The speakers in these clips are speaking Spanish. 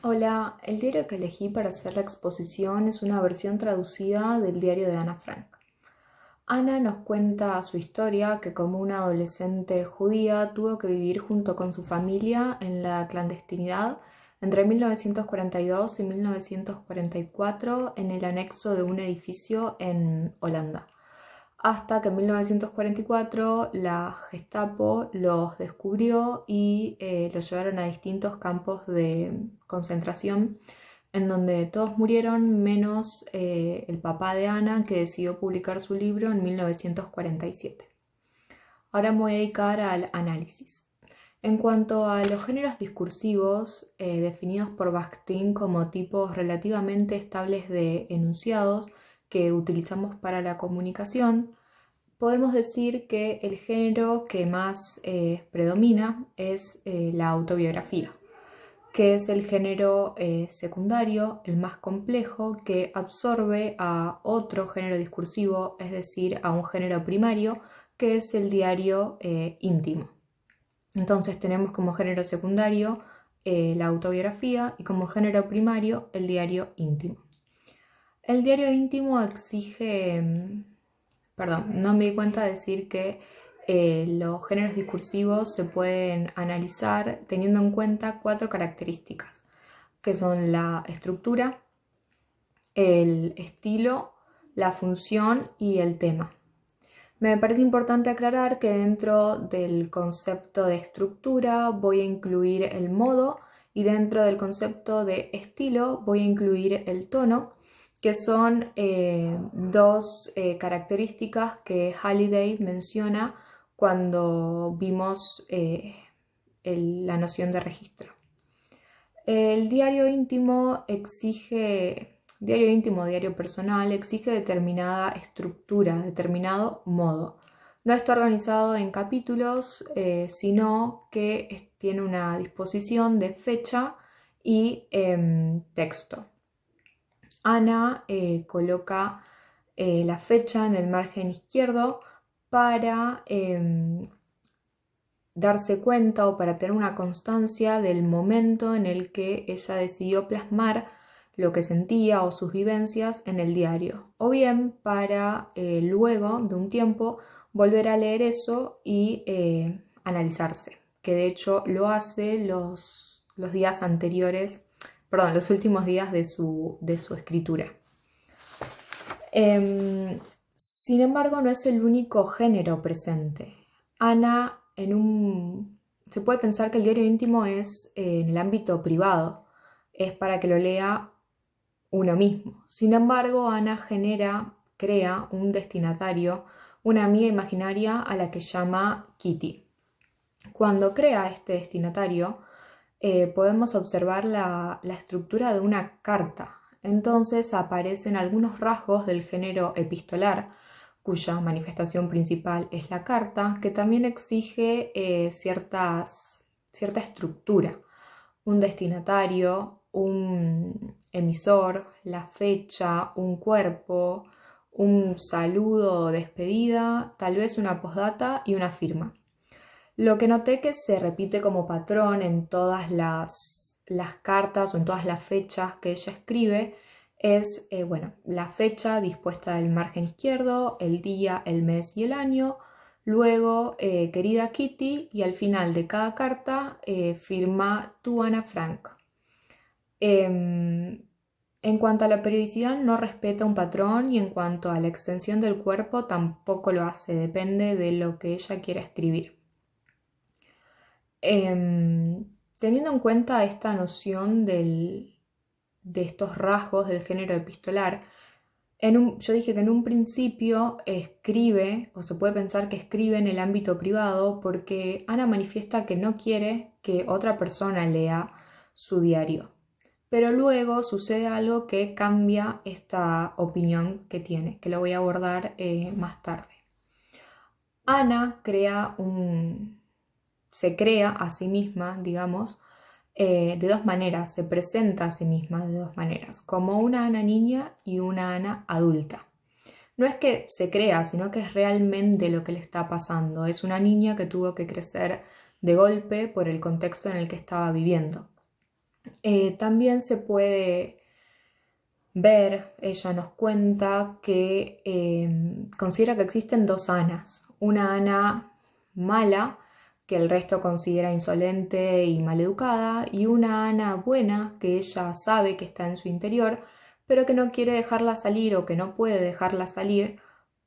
Hola, el diario que elegí para hacer la exposición es una versión traducida del diario de Ana Frank. Ana nos cuenta su historia, que como una adolescente judía tuvo que vivir junto con su familia en la clandestinidad entre 1942 y 1944 en el anexo de un edificio en Holanda, hasta que en 1944 la Gestapo los descubrió y los llevaron a distintos campos de concentración en donde todos murieron menos el papá de Ana, que decidió publicar su libro en 1947. Ahora me voy a dedicar al análisis. En cuanto a los géneros discursivos, definidos por Bakhtin como tipos relativamente estables de enunciados que utilizamos para la comunicación, podemos decir que el género que más predomina es la autobiografía, que es el género secundario, el más complejo, que absorbe a otro género discursivo, es decir, a un género primario, que es el diario íntimo. Entonces tenemos como género secundario la autobiografía y como género primario el diario íntimo. El diario íntimo exige, no me di cuenta de decir que los géneros discursivos se pueden analizar teniendo en cuenta 4 características, que son la estructura, el estilo, la función y el tema. Me parece importante aclarar que dentro del concepto de estructura voy a incluir el modo y dentro del concepto de estilo voy a incluir el tono, que son dos características que Halliday menciona cuando vimos la noción de registro. El diario íntimo diario personal, exige determinada estructura, determinado modo. No está organizado en capítulos, sino que tiene una disposición de fecha y texto. Ana coloca la fecha en el margen izquierdo para darse cuenta o para tener una constancia del momento en el que ella decidió plasmar lo que sentía o sus vivencias en el diario, o bien para luego de un tiempo volver a leer eso y analizarse, que de hecho lo hace los días anteriores, los últimos días de su escritura. Sin embargo, no es el único género presente. Ana, se puede pensar que el diario íntimo es en el ámbito privado, es para que lo lea uno mismo. Sin embargo, Ana crea un destinatario, una amiga imaginaria a la que llama Kitty. Cuando crea este destinatario, podemos observar la estructura de una carta. Entonces aparecen algunos rasgos del género epistolar, cuya manifestación principal es la carta, que también exige cierta estructura. Un destinatario, un emisor, la fecha, un cuerpo, un saludo o despedida, tal vez una postdata y una firma. Lo que noté que se repite como patrón en todas las cartas o en todas las fechas que ella escribe es, la fecha dispuesta del margen izquierdo, el día, el mes y el año, luego querida Kitty y al final de cada carta firma tú Ana Frank. En cuanto a la periodicidad no respeta un patrón y en cuanto a la extensión del cuerpo tampoco lo hace, depende de lo que ella quiera escribir. Teniendo en cuenta esta noción de estos rasgos del género epistolar, yo dije que en un principio escribe, o se puede pensar que escribe en el ámbito privado, porque Ana manifiesta que no quiere que otra persona lea su diario. Pero luego sucede algo que cambia esta opinión que tiene, que lo voy a abordar más tarde. Ana se crea a sí misma, digamos, de dos maneras, se presenta a sí misma de dos maneras, como una Ana niña y una Ana adulta. No es que se crea, sino que es realmente lo que le está pasando. Es una niña que tuvo que crecer de golpe por el contexto en el que estaba viviendo. También se puede ver, ella nos cuenta que considera que existen dos Anas. Una Ana mala, que el resto considera insolente y maleducada, y una Ana buena, que ella sabe que está en su interior, pero que no quiere dejarla salir o que no puede dejarla salir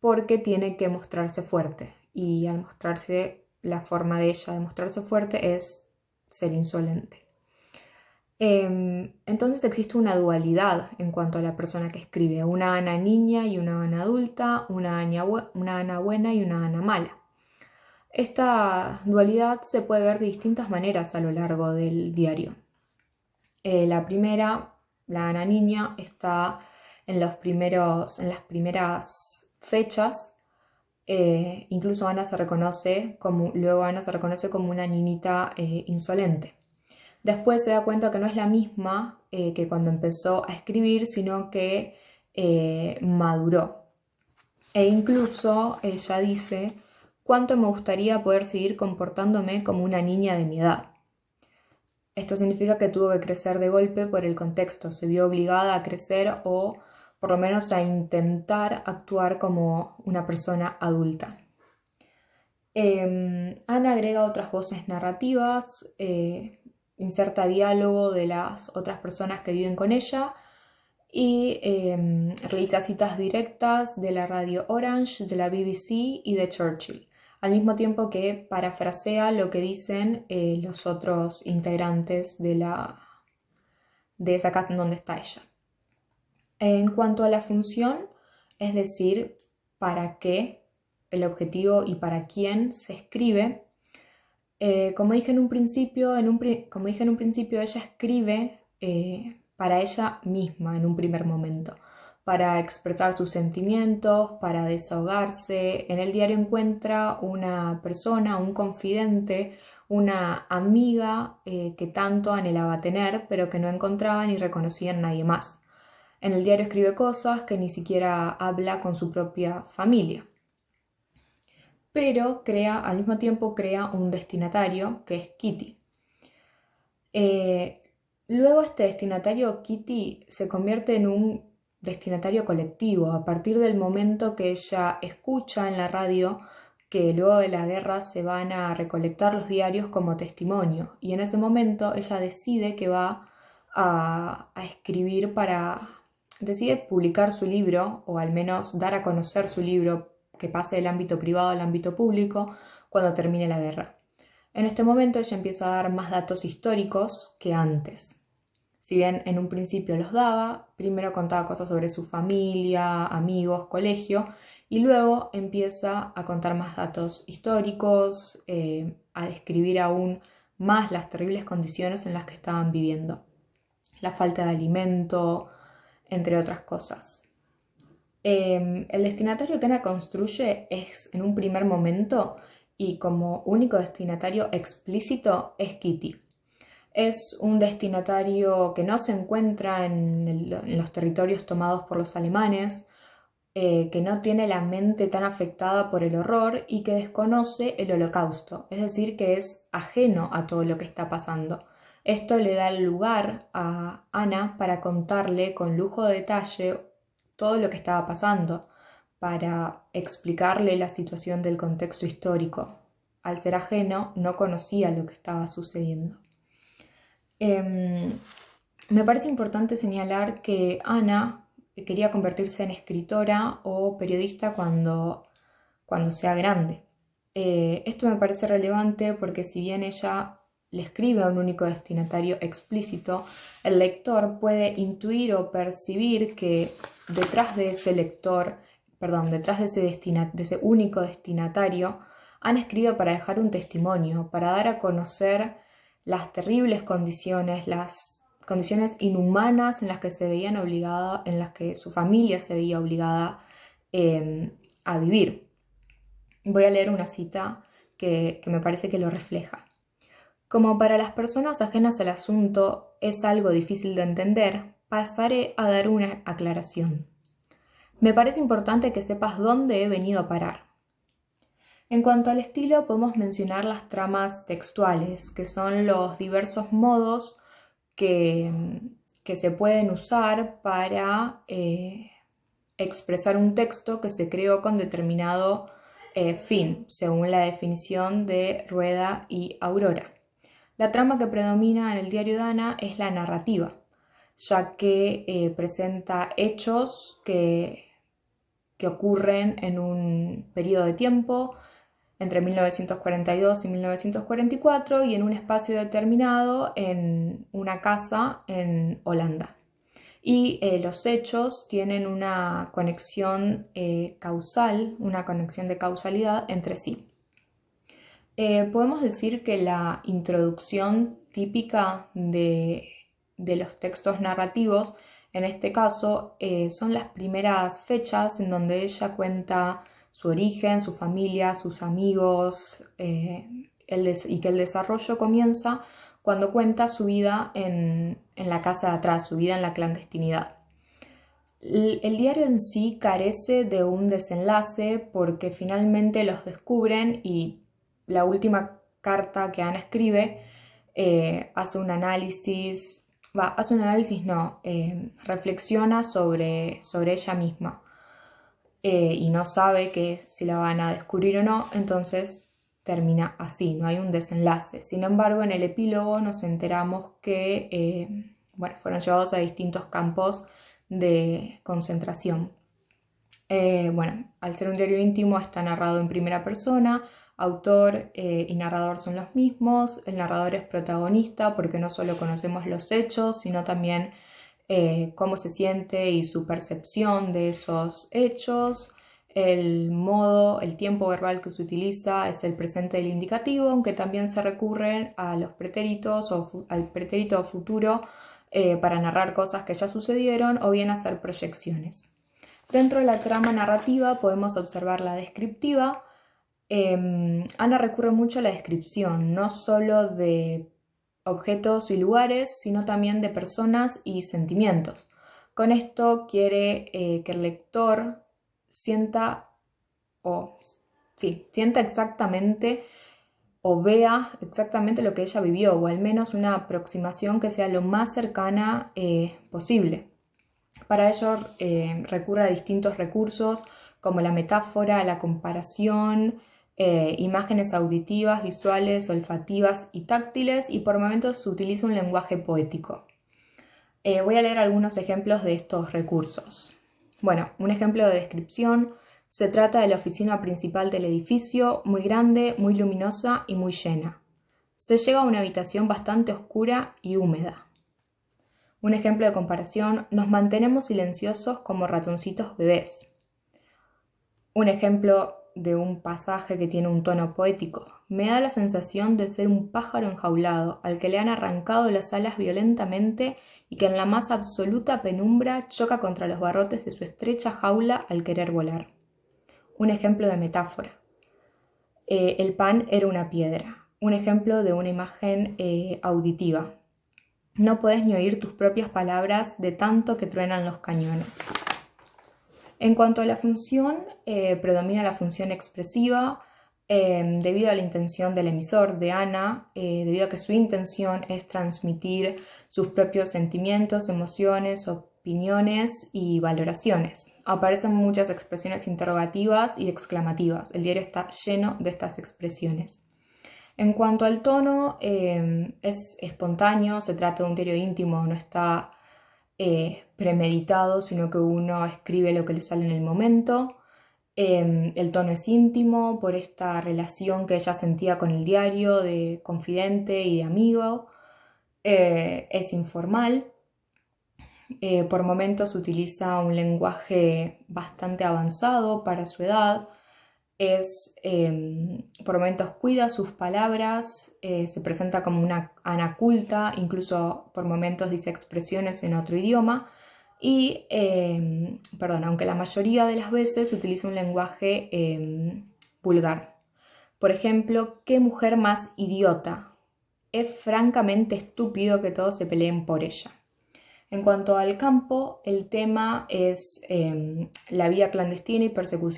porque tiene que mostrarse fuerte. Y al mostrarse, la forma de ella de mostrarse fuerte es ser insolente. Entonces existe una dualidad en cuanto a la persona que escribe, una Ana niña y una Ana adulta, una Ana buena y una Ana mala. Esta dualidad se puede ver de distintas maneras a lo largo del diario. La primera, la Ana niña, está en las primeras fechas. Incluso luego Ana se reconoce como una niñita insolente. Después se da cuenta que no es la misma que cuando empezó a escribir, sino que maduró. E incluso ella dice, cuánto me gustaría poder seguir comportándome como una niña de mi edad. Esto significa que tuvo que crecer de golpe por el contexto, se vio obligada a crecer o por lo menos a intentar actuar como una persona adulta. Ana agrega otras voces narrativas, inserta diálogo de las otras personas que viven con ella y realiza citas directas de la radio Orange, de la BBC y de Churchill, al mismo tiempo que parafrasea lo que dicen los otros integrantes de esa casa en donde está ella. En cuanto a la función, es decir, para qué, el objetivo y para quién se escribe, como dije en un principio, ella escribe para ella misma en un primer momento, para expresar sus sentimientos, para desahogarse. En el diario encuentra una persona, un confidente, una amiga que tanto anhelaba tener, pero que no encontraba ni reconocía en nadie más. En el diario escribe cosas que ni siquiera habla con su propia familia. Pero al mismo tiempo crea un destinatario que es Kitty. Luego este destinatario Kitty se convierte en un destinatario colectivo a partir del momento que ella escucha en la radio que luego de la guerra se van a recolectar los diarios como testimonio, y en ese momento ella decide que va a escribir decide publicar su libro, o al menos dar a conocer su libro, que pase del ámbito privado al ámbito público cuando termine la guerra. En este momento ella empieza a dar más datos históricos que antes. Si bien en un principio los daba, primero contaba cosas sobre su familia, amigos, colegio, y luego empieza a contar más datos históricos, a describir aún más las terribles condiciones en las que estaban viviendo, la falta de alimento, entre otras cosas. El destinatario que Ana construye es, en un primer momento, y como único destinatario explícito, es Kitty. Es un destinatario que no se encuentra en los territorios tomados por los alemanes, que no tiene la mente tan afectada por el horror y que desconoce el holocausto, es decir, que es ajeno a todo lo que está pasando. Esto le da el lugar a Ana para contarle con lujo de detalle todo lo que estaba pasando, para explicarle la situación del contexto histórico. Al ser ajeno, no conocía lo que estaba sucediendo. Me parece importante señalar que Ana quería convertirse en escritora o periodista cuando sea grande. Esto me parece relevante porque si bien ella le escribe a un único destinatario explícito, el lector puede intuir o percibir que detrás de ese único destinatario, han escrito para dejar un testimonio, para dar a conocer las terribles condiciones, las condiciones inhumanas en las que en las que su familia se veía obligada a vivir. Voy a leer una cita que me parece que lo refleja. Como para las personas ajenas al asunto es algo difícil de entender, pasaré a dar una aclaración. Me parece importante que sepas dónde he venido a parar. En cuanto al estilo, podemos mencionar las tramas textuales, que son los diversos modos que, que se pueden usar para expresar un texto que se creó con determinado fin, según la definición de Rueda y Aurora. La trama que predomina en el diario de Ana es la narrativa, ya que presenta hechos que ocurren en un periodo de tiempo entre 1942 y 1944 y en un espacio determinado en una casa en Holanda. Y los hechos tienen una conexión causal, una conexión de causalidad entre sí. Podemos decir que la introducción típica de los textos narrativos, en este caso, son las primeras fechas en donde ella cuenta su origen, su familia, sus amigos, y que el desarrollo comienza cuando cuenta su vida en la casa de atrás, su vida en la clandestinidad. El diario en sí carece de un desenlace porque finalmente los descubren y la última carta que Ana escribe reflexiona sobre ella misma y no sabe que si la van a descubrir o no, entonces termina así, no hay un desenlace. Sin embargo, en el epílogo nos enteramos que fueron llevados a distintos campos de concentración. Al ser un diario íntimo está narrado en primera persona, autor y narrador son los mismos, el narrador es protagonista porque no solo conocemos los hechos, sino también cómo se siente y su percepción de esos hechos. El tiempo verbal que se utiliza es el presente del indicativo, aunque también se recurren a los pretéritos o al pretérito futuro para narrar cosas que ya sucedieron o bien hacer proyecciones. Dentro de la trama narrativa podemos observar la descriptiva. Ana recurre mucho a la descripción, no solo de objetos y lugares, sino también de personas y sentimientos. Con esto quiere que el lector sienta exactamente o vea exactamente lo que ella vivió, o al menos una aproximación que sea lo más cercana posible. Para ello recurre a distintos recursos como la metáfora, la comparación, imágenes auditivas, visuales, olfativas y táctiles, y por momentos se utiliza un lenguaje poético. Voy a leer algunos ejemplos de estos recursos. Un ejemplo de descripción se trata de la oficina principal del edificio, muy grande, muy luminosa y muy llena. Se llega a una habitación bastante oscura y húmeda. Un ejemplo de comparación, nos mantenemos silenciosos como ratoncitos bebés. Un ejemplo de un pasaje que tiene un tono poético. Me da la sensación de ser un pájaro enjaulado al que le han arrancado las alas violentamente y que en la más absoluta penumbra choca contra los barrotes de su estrecha jaula al querer volar. Un ejemplo de metáfora. El pan era una piedra. Un ejemplo de una imagen auditiva. No podés ni oír tus propias palabras de tanto que truenan los cañones. En cuanto a la función, predomina la función expresiva debido a la intención del emisor de Ana, debido a que su intención es transmitir sus propios sentimientos, emociones, opiniones y valoraciones. Aparecen muchas expresiones interrogativas y exclamativas. El diario está lleno de estas expresiones. En cuanto al tono, es espontáneo, se trata de un diario íntimo, no está premeditado, sino que uno escribe lo que le sale en el momento. El tono es íntimo por esta relación que ella sentía con el diario de confidente y de amigo. Es informal. Por momentos utiliza un lenguaje bastante avanzado para su edad. Por momentos cuida sus palabras, se presenta como una Ana culta, incluso por momentos dice expresiones en otro idioma y, aunque la mayoría de las veces utiliza un lenguaje vulgar. Por ejemplo, ¿qué mujer más idiota? Es francamente estúpido que todos se peleen por ella. En cuanto al campo, el tema es la vida clandestina y persecución